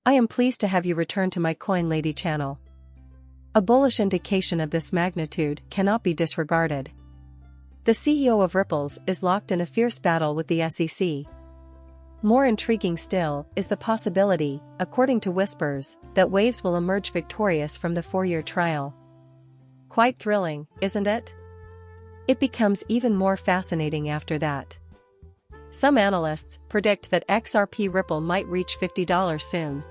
I am pleased to have you return to my Coin Lady channel. A bullish indication of this magnitude cannot be disregarded. The CEO of Ripple's is locked in a fierce battle with the SEC. More intriguing still is the possibility, according to whispers, that Waves will emerge victorious from the 4-year trial. Quite thrilling, isn't it? It becomes even more fascinating after that. Some analysts predict that XRP Ripple might reach $50 soon.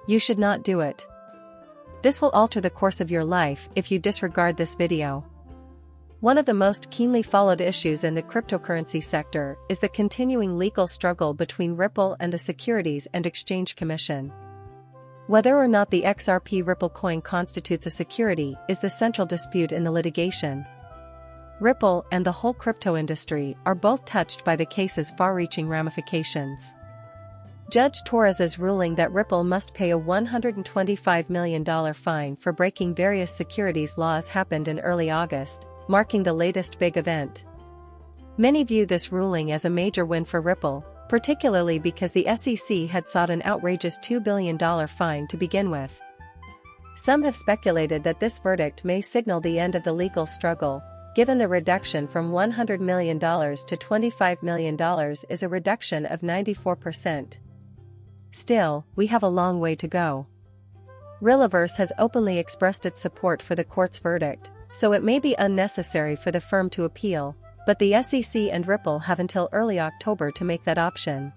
You should not do it. This will alter the course of your life if you disregard this video. One of the most keenly followed issues in the cryptocurrency sector is the continuing legal struggle between Ripple and the Securities and Exchange Commission. Whether or not the XRP Ripple coin constitutes a security is the central dispute in the litigation. Ripple and the whole crypto industry are both touched by the case's far-reaching ramifications. Judge Torres's ruling that Ripple must pay a $125 million fine for breaking various securities laws happened in early August, marking the latest big event. Many view this ruling as a major win for Ripple, particularly because the SEC had sought an outrageous $2 billion fine to begin with. Some have speculated that this verdict may signal the end of the legal struggle, given the reduction from $100 million to $25 million is a reduction of 94%. Still, we have a long way to go. Rillaverse has openly expressed its support for the court's verdict, so it may be unnecessary for the firm to appeal, but the SEC and Ripple have until early October to make that option.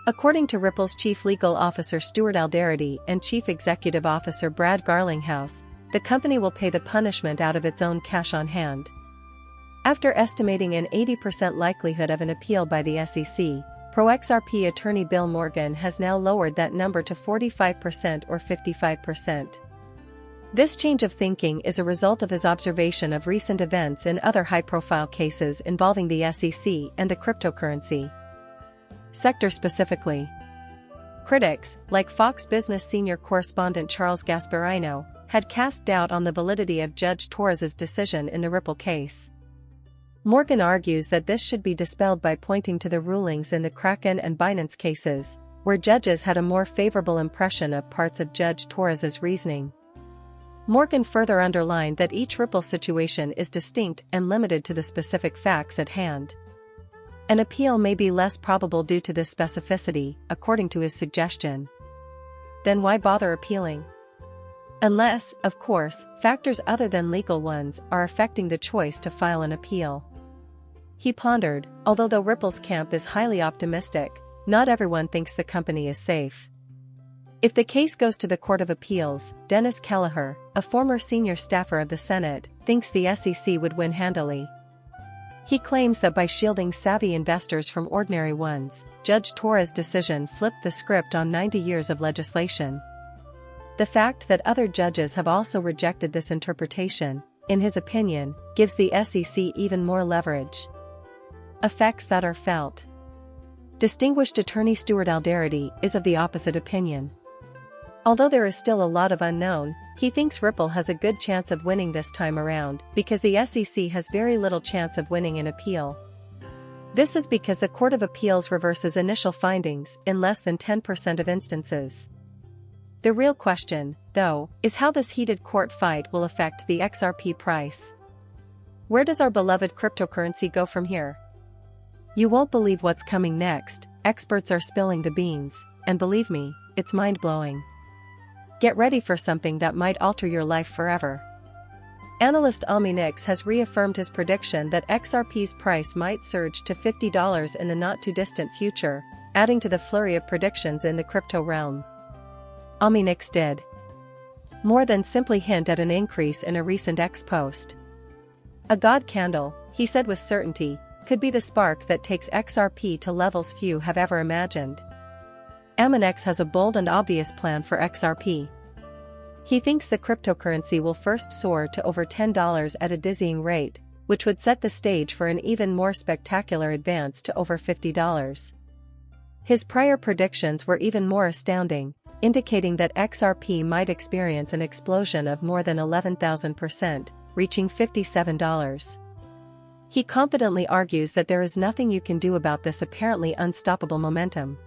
According to Ripple's Chief Legal Officer Stuart Alderete and Chief Executive Officer Brad Garlinghouse, the company will pay the punishment out of its own cash on hand. After estimating an 80% likelihood of an appeal by the SEC, pro-XRP attorney Bill Morgan has now lowered that number to 45% or 55%. This change of thinking is a result of his observation of recent events in other high-profile cases involving the SEC and the cryptocurrency sector specifically. Critics, like Fox Business senior correspondent Charles Gasparino, had cast doubt on the validity of Judge Torres's decision in the Ripple case. Morgan argues that this should be dispelled by pointing to the rulings in the Kraken and Binance cases, where judges had a more favorable impression of parts of Judge Torres's reasoning. Morgan further underlined that each Ripple situation is distinct and limited to the specific facts at hand. An appeal may be less probable due to this specificity, according to his suggestion. Then why bother appealing? Unless, of course, factors other than legal ones are affecting the choice to file an appeal. He pondered, although Ripple's camp is highly optimistic, not everyone thinks the company is safe. If the case goes to the Court of Appeals, Dennis Kelleher, a former senior staffer of the Senate, thinks the SEC would win handily. He claims that by shielding savvy investors from ordinary ones, Judge Torres' decision flipped the script on 90 years of legislation. The fact that other judges have also rejected this interpretation, in his opinion, gives the SEC even more leverage. Effects that are felt. Distinguished attorney Stuart Alderete is of the opposite opinion. Although there is still a lot of unknown, he thinks Ripple has a good chance of winning this time around because the SEC has very little chance of winning an appeal. This is because the Court of Appeals reverses initial findings in less than 10% of instances. The real question, though, is how this heated court fight will affect the XRP price. Where does our beloved cryptocurrency go from here? You won't believe what's coming next. Experts are spilling the beans, and believe me, it's mind-blowing. Get ready for something that might alter your life forever. Analyst Aminix has reaffirmed his prediction that XRP's price might surge to $50 in the not-too-distant future, adding to the flurry of predictions in the crypto realm. Aminix did more than simply hint at an increase in a recent X post. A God candle, he said with certainty, could be the spark that takes XRP to levels few have ever imagined. Aminix has a bold and obvious plan for XRP. He thinks the cryptocurrency will first soar to over $10 at a dizzying rate, which would set the stage for an even more spectacular advance to over $50. His prior predictions were even more astounding, indicating that XRP might experience an explosion of more than 11,000%, reaching $57. He confidently argues that there is nothing you can do about this apparently unstoppable momentum.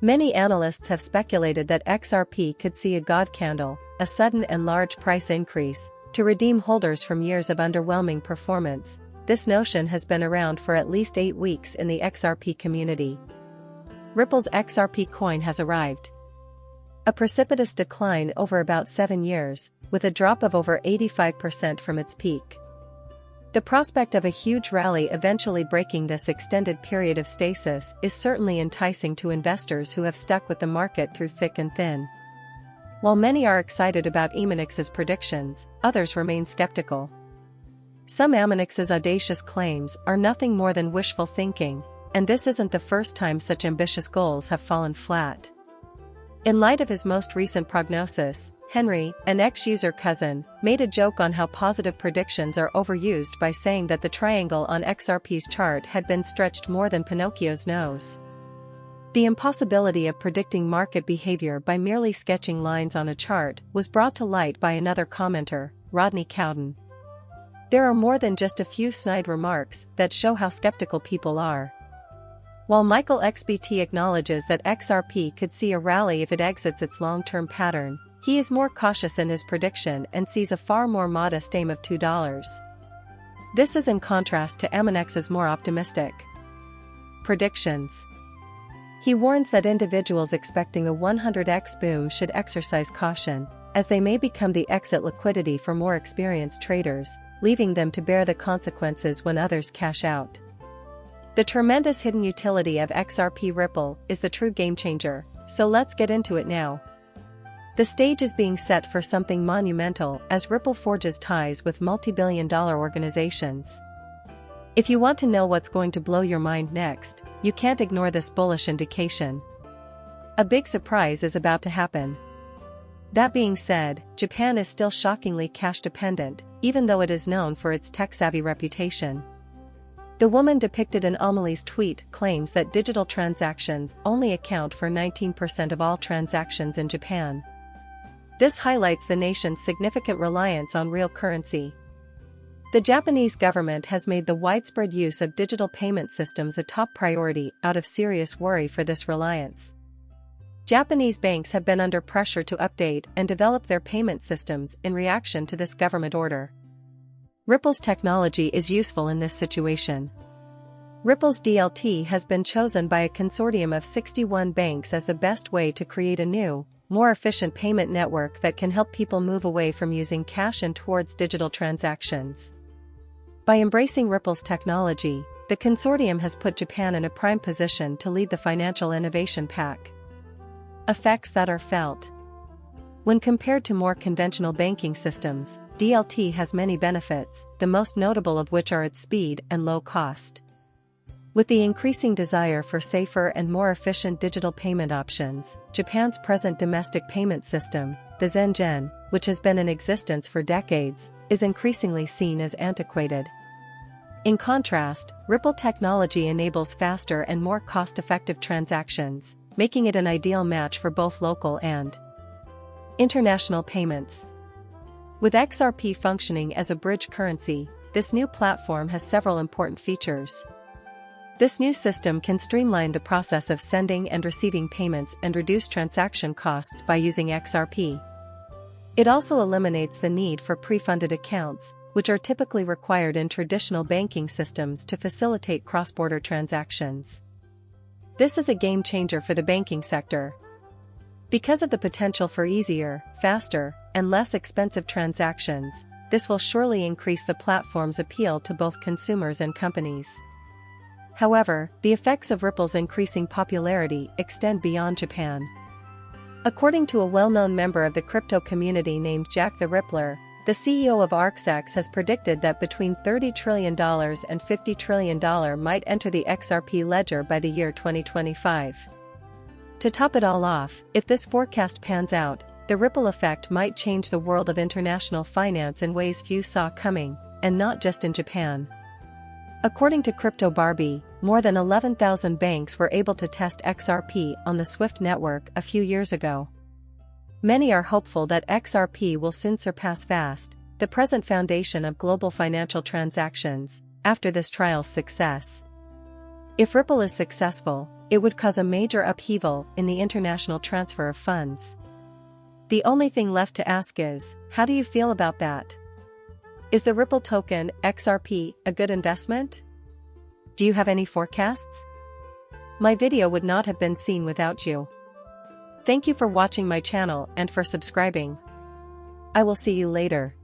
Many analysts have speculated that XRP could see a God candle, a sudden and large price increase, to redeem holders from years of underwhelming performance. This notion has been around for at least 8 weeks in the XRP community. Ripple's XRP coin has arrived. A precipitous decline over about 7 years, with a drop of over 85% from its peak. The prospect of a huge rally eventually breaking this extended period of stasis is certainly enticing to investors who have stuck with the market through thick and thin. While many are excited about Eminex's predictions, others remain skeptical. Some Eminex's audacious claims are nothing more than wishful thinking, and this isn't the first time such ambitious goals have fallen flat. In light of his most recent prognosis, Henry, an ex-user cousin, made a joke on how positive predictions are overused by saying that the triangle on XRP's chart had been stretched more than Pinocchio's nose. The impossibility of predicting market behavior by merely sketching lines on a chart was brought to light by another commenter, Rodney Cowden. There are more than just a few snide remarks that show how skeptical people are. While Michael XBT acknowledges that XRP could see a rally if it exits its long-term pattern, he is more cautious in his prediction and sees a far more modest aim of $2. This is in contrast to Eminex's more optimistic predictions. He warns that individuals expecting a 100x boom should exercise caution, as they may become the exit liquidity for more experienced traders, leaving them to bear the consequences when others cash out. The tremendous hidden utility of XRP Ripple is the true game changer, so let's get into it now. The stage is being set for something monumental as Ripple forges ties with multi-billion-dollar organizations. If you want to know what's going to blow your mind next, you can't ignore this bullish indication. A big surprise is about to happen. That being said, Japan is still shockingly cash-dependent, even though it is known for its tech-savvy reputation. The woman depicted in Amelie's tweet claims that digital transactions only account for 19% of all transactions in Japan. This highlights the nation's significant reliance on real currency. The Japanese government has made the widespread use of digital payment systems a top priority out of serious worry for this reliance. Japanese banks have been under pressure to update and develop their payment systems in reaction to this government order. Ripple's technology is useful in this situation. Ripple's DLT has been chosen by a consortium of 61 banks as the best way to create a new, more efficient payment network that can help people move away from using cash and towards digital transactions. By embracing Ripple's technology, the consortium has put Japan in a prime position to lead the financial innovation pack. Effects that are felt. When compared to more conventional banking systems, DLT has many benefits, the most notable of which are its speed and low cost. With the increasing desire for safer and more efficient digital payment options, Japan's present domestic payment system, the Zengen, which has been in existence for decades, is increasingly seen as antiquated. In contrast, Ripple technology enables faster and more cost-effective transactions, making it an ideal match for both local and international payments. With XRP functioning as a bridge currency, this new platform has several important features. This new system can streamline the process of sending and receiving payments and reduce transaction costs by using XRP. It also eliminates the need for pre-funded accounts, which are typically required in traditional banking systems to facilitate cross-border transactions. This is a game changer for the banking sector. Because of the potential for easier, faster, and less expensive transactions, this will surely increase the platform's appeal to both consumers and companies. However, the effects of Ripple's increasing popularity extend beyond Japan. According to a well-known member of the crypto community named Jack the Rippler, the CEO of ArxX has predicted that between $30 trillion and $50 trillion might enter the XRP ledger by the year 2025. To top it all off, if this forecast pans out, the Ripple effect might change the world of international finance in ways few saw coming, and not just in Japan. According to Crypto Barbie, more than 11,000 banks were able to test XRP on the SWIFT network a few years ago. Many are hopeful that XRP will soon surpass FAST, the present foundation of global financial transactions, after this trial's success. If Ripple is successful, It would cause a major upheaval in the international transfer of funds. The only thing left to ask is, how do you feel about that? Is the Ripple token, XRP, a good investment? Do you have any forecasts? My video would not have been seen without you. Thank you for watching my channel and for subscribing. I will see you later.